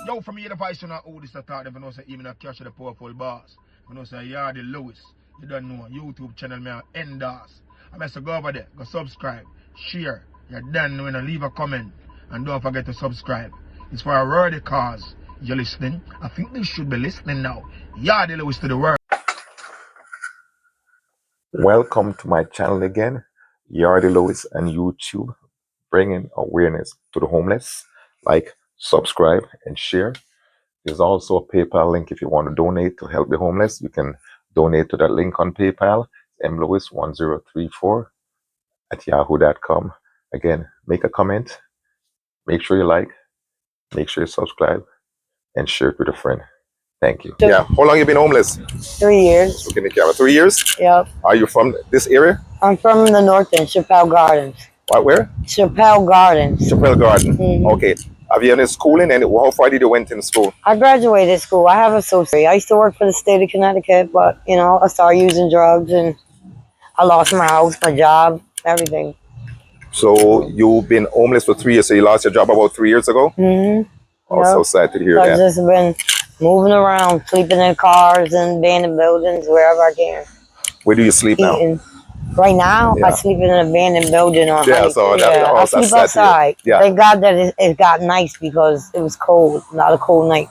Yo, from here the voice you know who this attack, if you know say even a cash the powerful boss. You know say Yardy Lewis. You don't know YouTube channel me endorse. I must go over there, go subscribe, share. You're done when I leave a comment and don't forget to subscribe. It's for a worthy cause. You're listening. I think they should be listening now. Yardy Lewis to the world. Welcome to my channel again, Yardy Lewis and YouTube, bringing awareness to the homeless. Like, subscribe, and share. There's also a PayPal link if you want to donate to help the homeless. You can donate to that link on PayPal, mlewis1034@yahoo.com. Again, make a comment, make sure you like, make sure you subscribe, and share it with a friend. Thank you. Yeah. How long you been homeless? 3 years. Okay, Nick, 3 years? Yep. Are you from this area? I'm from the north end, Chappelle Gardens. What, where? Chappelle Gardens. Chappelle Garden. Mm-hmm. Okay. Have you any schooling? And how far did you went in school? I graduated school. I have an associate. I used to work for the state of Connecticut, but, you know, I started using drugs and I lost my house, my job, everything. So you've been homeless for 3 years, so you lost your job about 3 years ago? Mm-hmm. Oh, yep. So sad to hear that. I've just been moving around, sleeping in cars and abandoned buildings, wherever I can. Where do you sleep now? Right now, I sleep in an abandoned building on I sleep outside. Yeah. Thank God that it got nice because it was cold, not a cold night.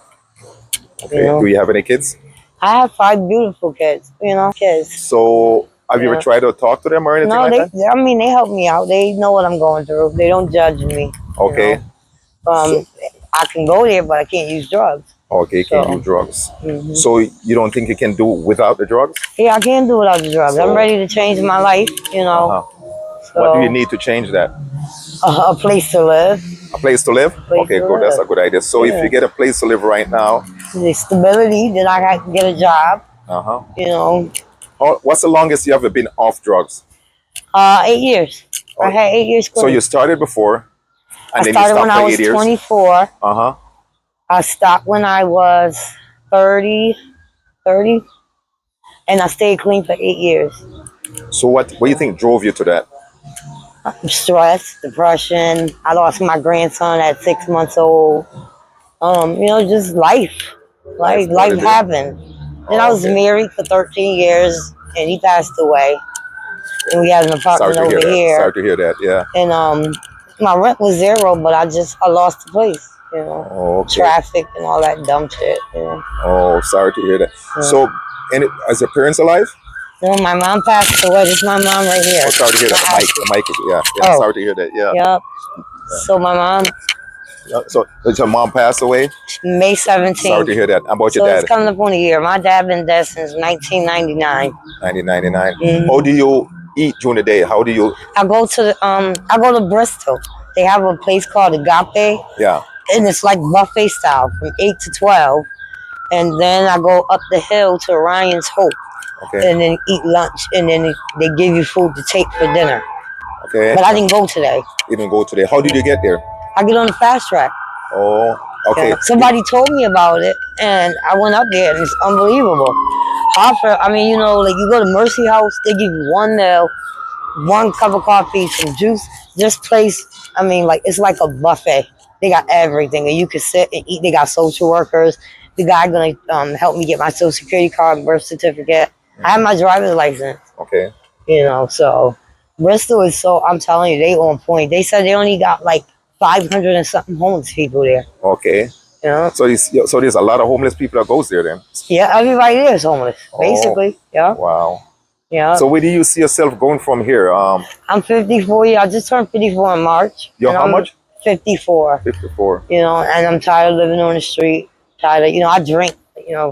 Okay. You know? Do you have any kids? I have 5 beautiful kids, kids. So have you ever tried to talk to them or anything like that? I mean, they help me out. They know what I'm going through. They don't judge me. Okay. I can go there, but I can't use drugs. Okay, you can't use drugs. Mm-hmm. So you don't think you can do without the drugs? Yeah, I can do without the drugs. I'm ready to change my life, So, what do you need to change that? A place to live. A place to live? Okay, good. That's a good idea. So if you get a place to live right now. The stability, then I can get a job. What's the longest you ever been off drugs? 8 years. I had 8 years. So you started before, and then I you started stopped when I was 24. I stopped when I was 30, and I stayed clean for 8 years. So what do you think drove you to that? Stress, depression. I lost my grandson at 6 months old. Just life. Life happened. And I was married for 13 years, and he passed away. And we had an apartment over here. Sorry to hear that, yeah. And my rent was zero, but I lost the place. Traffic and all that dumb shit. Oh, sorry to hear that. Yeah. So, is your parents alive? No, my mom passed away. This is my mom right here. Oh, sorry to hear that. The mic, yeah. Sorry to hear that. Yeah. Yep. So my mom. So your mom passed away? May 17th. Sorry to hear that. How about your dad? So it's coming up on a year. My dad been dead since 1999. 1999. Mm-hmm. How do you eat during the day? How do you? I go to Bristol. They have a place called Agape. Yeah. And it's like buffet style from 8 to 12. And then I go up the hill to Ryan's Hope. Okay. And then eat lunch. And then they give you food to take for dinner. Okay. But I didn't go today. You didn't go today. How did you get there? I get on the fast track. Oh, okay. Yeah. Somebody told me about it. And I went up there and it's unbelievable. You go to Mercy House, they give you 1 meal, 1 cup of coffee, some juice. This place, it's like a buffet. They got everything, and you can sit and eat. They got social workers. The guy gonna help me get my social security card, birth certificate. I have my driver's license. Okay. So Bristol is I'm telling you, they on point. They said they only got like 500 and something homeless people there. Okay. So there's a lot of homeless people that goes there then. Yeah, everybody there is homeless, basically. Yeah. Wow. Yeah. So where do you see yourself going from here? I'm 54. I just turned 54 in March. You're how much? 54. 54. And I'm tired of living on the street. Tired of, I drink,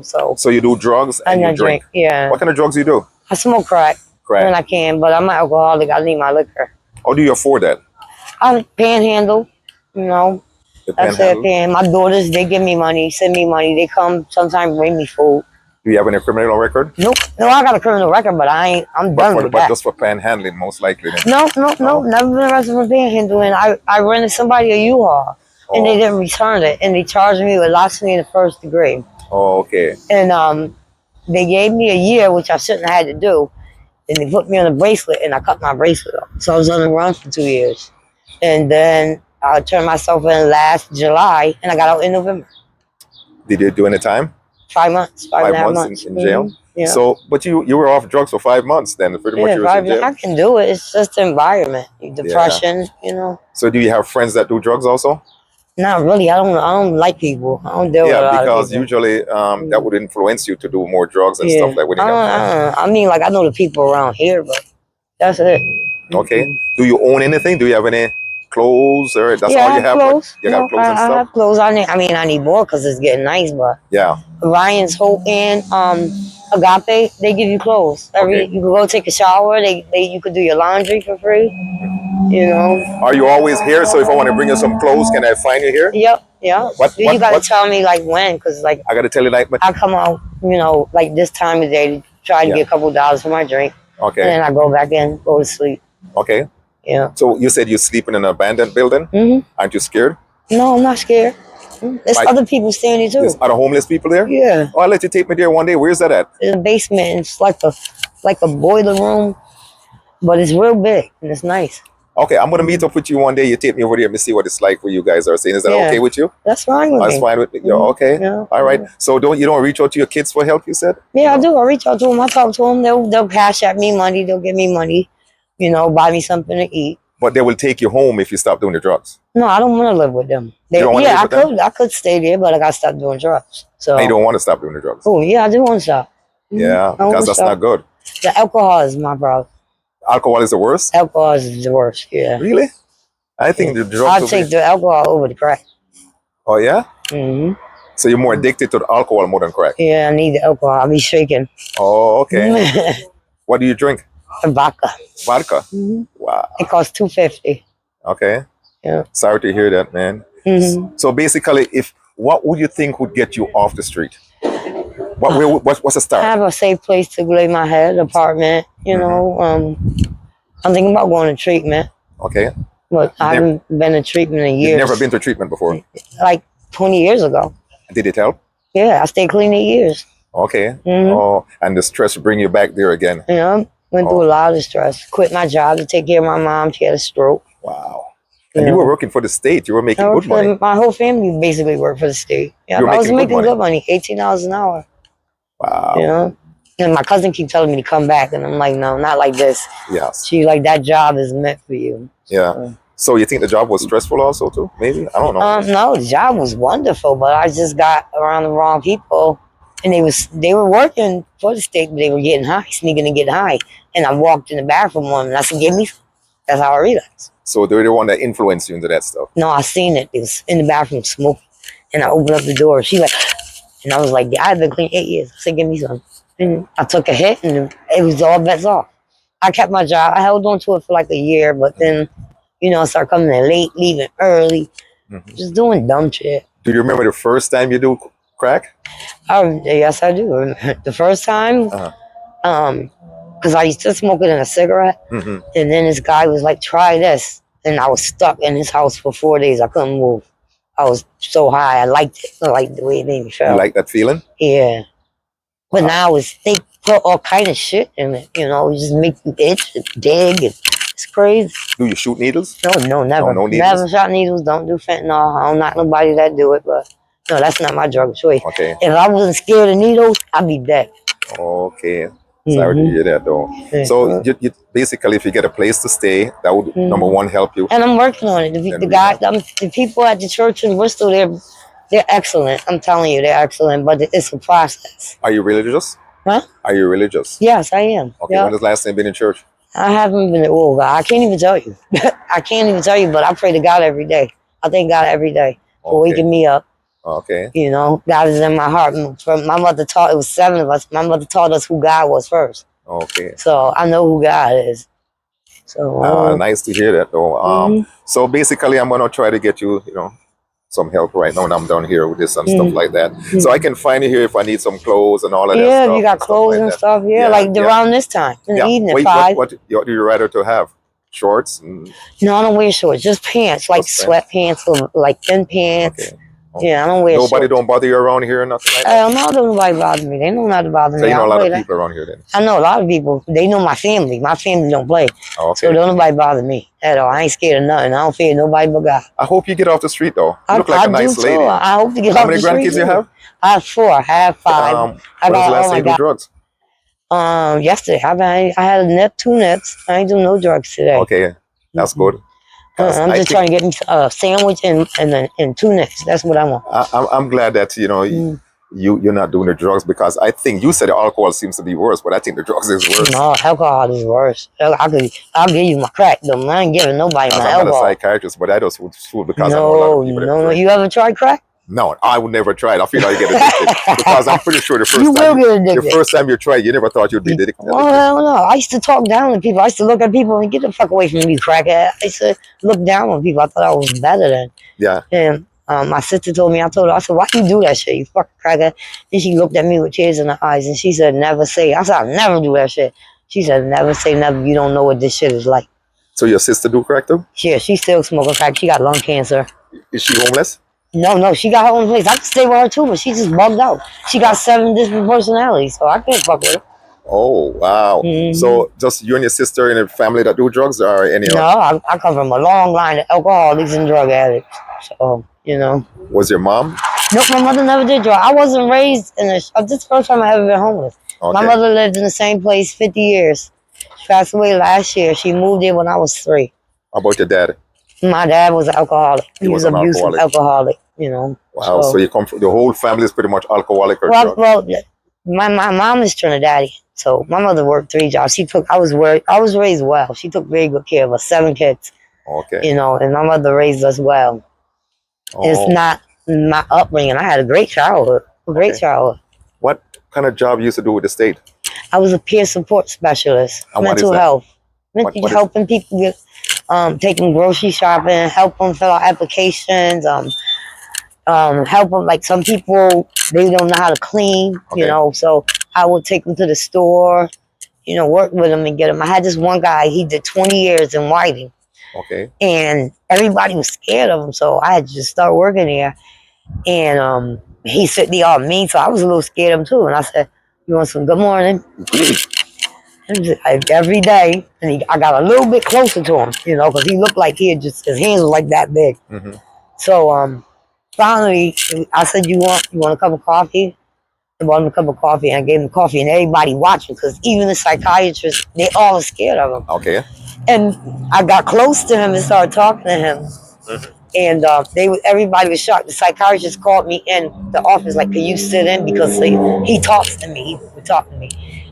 so. So you do drugs and you drink? Yeah. What kind of drugs do you do? I smoke crack. When I can, but I'm an alcoholic. I need my liquor. How do you afford that? I panhandle, That's it. My daughters, they give me money, send me money. They come sometimes bring me food. Do you have any criminal record? Nope. No, I got a criminal record, but I'm done with that. But just for panhandling, most likely. Then. No. Never been arrested for panhandling. I rented somebody a U-Haul, and they didn't return it, and they charged me with larceny in the 1st degree. Oh, okay. And they gave me a year, which I shouldn't have had to do, and they put me on a bracelet, and I cut my bracelet off. So I was on the run for 2 years, and then I turned myself in last July, and I got out in November. Did you do any time? 5 months, 5 5.5 months months. in jail. Yeah. So, but you were off drugs for 5 months. Then pretty much Yeah, you was in 5. jail. I can do it. It's just the environment, Yeah. depression. You know. So do you have friends that do drugs also? Not really. I don't like people. I don't deal with Yeah, a lot of because people. usually that would influence you to do more drugs and stuff like when you got friends. I mean, like I know the people around here, but that's it. Okay. Do you own anything? Do you have any clothes or that's Yeah, all I you have have? clothes. You got clothes and I stuff? have clothes. I need more because it's getting nice. But Yeah. Ryan's Hope and Agape, they give you clothes. Okay. You can go take a shower. You could do your laundry for free. You know. Are you always here? So if I want to bring you some clothes, can I find you here? Yep. Yeah. You gotta tell me like when, because like I gotta tell you like. I come out, like this time of day to try to get a couple dollars for my drink. Okay. And then I go back in, go to sleep. Okay. Yeah. So you said you're sleeping in an abandoned building? Mm-hmm. Aren't you scared? No, I'm not scared. There's other people staying there too. There's other homeless people there? Yeah. Oh, I'll let you take me there one day. Where's that at? In the basement, and it's like a boiler room, but it's real big and it's nice. Okay, I'm gonna meet up with you one day. You take me over there and see what it's like where you guys are saying. Is that okay with you? That's fine with me. That's fine with you. Okay. Yeah. All right. So you don't reach out to your kids for help, you said? Yeah, I do. I reach out to them. I talk to them. They'll cash at me money. They'll give me money. Buy me something to eat. But they will take you home if you stop doing the drugs. No, I don't want to live with them. I could stay there, but I got to stop doing drugs. So and you don't want to stop doing the drugs? Oh, yeah, I do want to stop. Yeah, because that's not good. The alcohol is my problem. Alcohol is the worst? Alcohol is the worst, yeah. Really? I think the drugs I'll take the alcohol over the crack. Oh, yeah? Mm-hmm. So you're more addicted to the alcohol more than crack? Yeah, I need the alcohol. I'll be shaking. Oh, okay. What do you drink? Vodka. Vodka? Mm-hmm. Wow. It costs $2.50. Okay. Yeah. Sorry to hear that, man. Mm-hmm. So basically, what would you think would get you off the street? What's the start? I have a safe place to lay my head, apartment, I'm thinking about going to treatment. Okay. But I haven't been to treatment in years. You've never been to treatment before? Like 20 years ago. Did it help? Yeah, I stayed clean 8 years. Okay. Mm-hmm. Oh, and the stress bring you back there again? Yeah, went through a lot of stress. Quit my job to take care of my mom. She had a stroke. Wow. And you were working for the state. You were making good money. My whole family basically worked for the state. Yeah, I was making good money, $18 an hour. Wow. And my cousin keeps telling me to come back, and I'm like, no, not like this. Yes. She like, that job is meant for you. Yeah. So you think the job was stressful also too? Maybe? I don't know. No, the job was wonderful, but I just got around the wrong people, and they were working for the state, but they were getting high, sneaking to get high. And I walked in the bathroom one, and I said, "Give me." That's how I realized. So they're the one that influenced you into that stuff. No, I seen it. It was in the bathroom smoking, and I opened up the door. She like, and I was like, "I've been clean 8 years." I said, "Give me some." And I took a hit, and it was all bets off. I kept my job. I held on to it for like a year, but then, I started coming in late, leaving early, just doing dumb shit. Do you remember the first time you do crack? Yes, I do. The first time, because I used to smoke it in a cigarette, and then this guy was like, "Try this," and I was stuck in his house for 4 days. I couldn't move. I was so high. I liked it. I liked the way it made me feel. You like that feeling? Yeah. But now they put all kind of shit in it. It just make you itch and dig, and it's crazy. Do you shoot needles? No, never. No needles? Never shot needles. Don't do fentanyl. I don't knock nobody that do it, but no, that's not my drug of choice. Okay. If I wasn't scared of needles, I'd be dead. Okay. Sorry to hear that, though. So you basically, if you get a place to stay, that would number one help you. And I'm working on it. The people at the church in Bristol, they're excellent. I'm telling you, they're excellent. But it's a process. Are you religious? Huh? Are you religious? Yes, I am. Okay. When was the last time you been in church? I haven't been. Oh God, I can't even tell you. I can't even tell you. But I pray to God every day. I thank God every day for waking me up. Okay. God is in my heart. My mother taught. It was 7 of us. My mother taught us who God was first. Okay. So I know who God is. So nice to hear that, though. So basically, I'm gonna try to get you, some help right now when I'm down here with this and stuff like that. So I can find you here if I need some clothes and all of that stuff. Yeah, you got clothes and stuff. Yeah, like around this time in the evening. What do you rather to have? Shorts? No, I don't wear shorts. Just pants, like sweatpants or like thin pants. Okay. Yeah, I don't wear Nobody shorts. don't bother you around here or nothing like that? No, nobody bother me. They know not to bother me. So you know a lot of that. people around here then? I know a lot of people. They know my family. My family don't play. Okay. So don't nobody bother me at all. I ain't scared of nothing. I don't fear nobody but God. I hope you get off the street though. You look like a nice do lady. Too. I hope to get How off the many street. grandkids you have? I have 4. I have 5. When was the last time you do drugs? Yesterday. I had 2 nips. I ain't doing no drugs today. Okay, that's good. I'm just trying to get me a sandwich and 2 nips. That's what I want. I'm glad that you're not doing the drugs, because I think you said the alcohol seems to be worse, but I think the drugs is worse. No, alcohol is worse. I'll give you my crack though. I ain't giving nobody my alcohol. I'm not a psychiatrist, but I just would fool because I know a lot of people. No. You ever tried crack? No, I would never try it. I feel like you get addicted because I'm pretty sure the first time you tried, you never thought you'd be addicted. Well, I don't know. I used to talk down to people. I used to look at people and get the fuck away from me, crackhead. I used to look down on people. I thought I was better than. Yeah. And my sister told me, I said, why you do that shit? You fucking crackhead. And she looked at me with tears in her eyes and she said, never say. I said, I'll never do that shit. She said, never say never. You don't know what this shit is like. So your sister do crack too? Yeah, she's still smoking crack. She got lung cancer. Is she homeless? No, she got her own place. I can stay with her too, but she just bugged out. She got 7 different personalities, so I can't fuck with her. Oh, wow. So just you and your sister in a family that do drugs, or any other? No, I come from a long line of alcoholics and drug addicts. So, Was your mom? Nope, my mother never did drugs. I wasn't raised in this is the first time I ever been homeless. Okay. My mother lived in the same place 50 years. She passed away last year. She moved in when I was 3. How about your dad? My dad was an alcoholic. He was an abusive alcoholic, Wow, so you come from, the whole family is pretty much alcoholic or drug? Well, my mom is Trinidadian, so my mother worked 3 jobs. I was raised well. She took very good care of us, 7 kids. Okay. And my mother raised us well. Oh. It's not my upbringing. I had a great childhood. Childhood. What kind of job you used to do with the state? I was a peer support specialist, mental health. Helping people get taking grocery shopping, help them fill out applications, help them, like some people, they don't know how to clean, so I would take them to the store, work with them and get them. I had this one guy, he did 20 years in Whiting. Okay. And everybody was scared of him, so I had to just start working there. And he said they all mean, so I was a little scared of him too. And I said, you want some good morning? Every day, and I got a little bit closer to him, because he looked like his hands were like that big. So finally, I said, you want a cup of coffee? I bought him a cup of coffee, and I gave him coffee, and everybody watching, because even the psychiatrists, they all are scared of him. Okay. And I got close to him and started talking to him, and everybody was shocked. The psychiatrist called me in the office, like, can you sit in, because he talks to me. He would talk to me.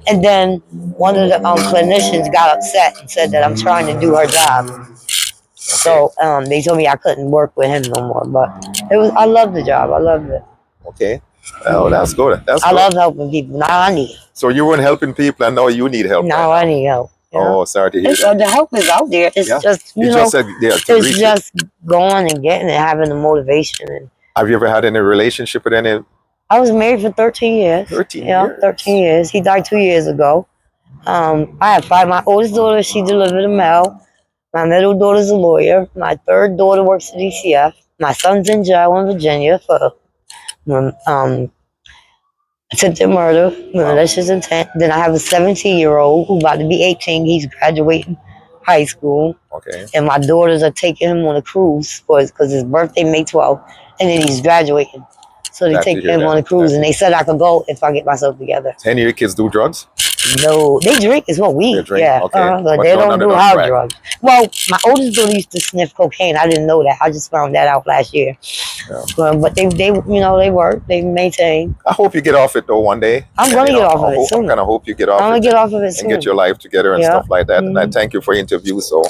And then one of the clinicians got upset and said that I'm trying to do her job. Okay. So they told me I couldn't work with him no more. But I loved the job. I loved it. Okay. Oh, that's good. I love helping people. Now I need help. So you weren't helping people, and now you need help. Now I need help. Oh, sorry to hear that. The help is out there. It's just, it's just going and getting it, having the motivation. And have you ever had any relationship with any? I was married for 13 years. 13 years? 13 years. He died 2 years ago. I have 5. My oldest daughter, she delivered a male. My middle daughter's a lawyer. My 3rd daughter works at DCF. My son's in jail in Virginia for attempted murder, malicious intent. Then I have a 17-year-old who's about to be 18. He's graduating high school. Okay. And my daughters are taking him on a cruise because his birthday May 12th, and then he's graduating. So they take him on a cruise, and they said I could go if I get myself together. Any of your kids do drugs? No, they drink as well. Weed, yeah. Okay. But they don't do hard drugs. Well, my oldest daughter used to sniff cocaine. I didn't know that. I just found that out last year. Yeah. But they work. They maintain. I hope you get off it though one day. I'm gonna get off of it soon. I kind of hope you get off. I'm gonna get off of it soon and get your life together and stuff like that. And I thank you for your interview. So.